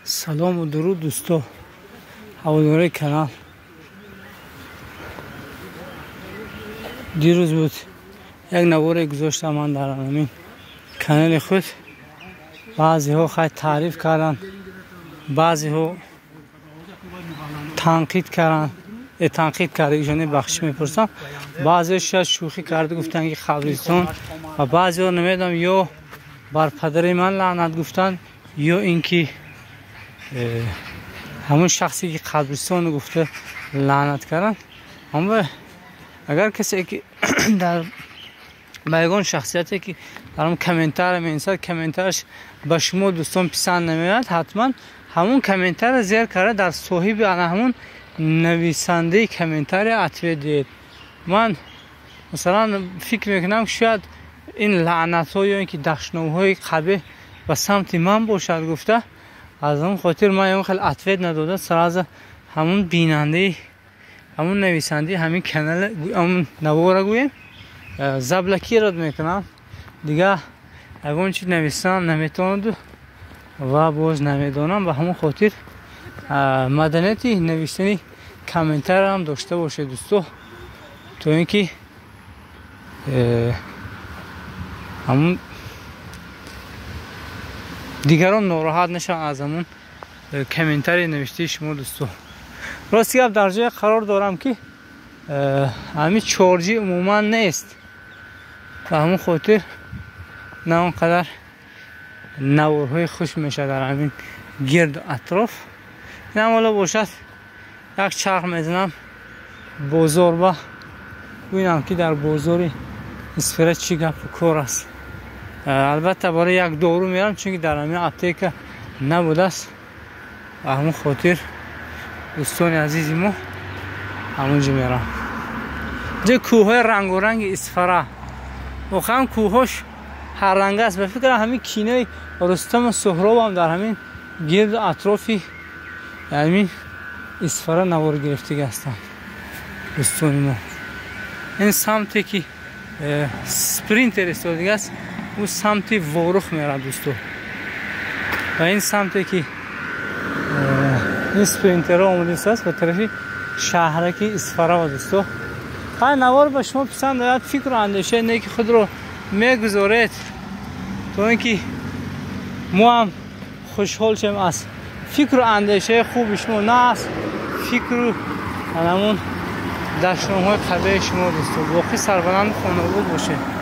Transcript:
سلام و درود دوستو هواداره کانال. دیروز بود یک نواره گذاشتم من در همین کانال خود. بعضی ها خیلی تعریف کردن، بعضی ها تنقید کردن. تنقید کرده ایشانی بخش میپرسم، بعضی شاید شوخی کرده گفتن که خبرستان، و بعضی ها نمیدونم یا بر پدر من لعنت گفتن یا اینکه همون شخصی که قبرستان گفته لعنت کردن. اما اگر کسی که در بیگان شخصیتی که در اون کامنتار می‌نویسد کامنتارش به شما دوستان پسند نمیاد، حتما همون کامنتار زیر کرده در صاحب همون نویسنده کامنتار عطیه دید. من مثلا فکر میکنم شاید این لعنت ها یا اینکه دشنوهای قبیح به سمت من باشد گفته، از اون خاطر من اون خیلی عطیه نداده سر از همون بیننده همون نویسنده همین کانال همون نواره گویم زبلکی رد میکنم دیگه. اگه چی نویسم نمیتوند و باز نمیدونم، به همون خاطر مدنیتی نوشتنی کامنتار هم داشته باشه دوستو، تو اینکه همون دیگران ناراحت نشن از همون کامنتاری نوشته شما دوستو. راستی گپ در جای قرار دارم که همین چارجی عموما نیست، و همون خاطر نه اونقدر نوارهای خوش میشه در همین گرد و اطراف. نه حالا باشد یک چرخ میزنم بازار با ببینم که در بازاری اسفره چی گپ و کار است. البته برای یک دورو میرم چون که در همین اپتیک نبوده است، و همون خاطر دوستان عزیزی ما همونجا میرم. جه کوه رنگ و رنگ اسفره، واقعا کوهاش هر رنگ است. به فکر همین کینه رستم سهراب هم در همین گرد اطرافی همین اسفره نوار گرفته هستن دوستان ما. این سمتی که سپرینتر استادیگه است او سمتی وارخ میره دوستو، و این سمتی که این سپرینتر ها آموده است به طرفی شهرکی اسفره و دوستو. های نوار به شما پسند آید، فکر و اندیشه اینه که خود رو میگذارید تو اینکه ما هم خوشحال شیم از فکر و اندیشه خوب شما، نه از فکر و همون دشنام‌های قبیح شما دوستو. باقی سربلند خانواده باشه.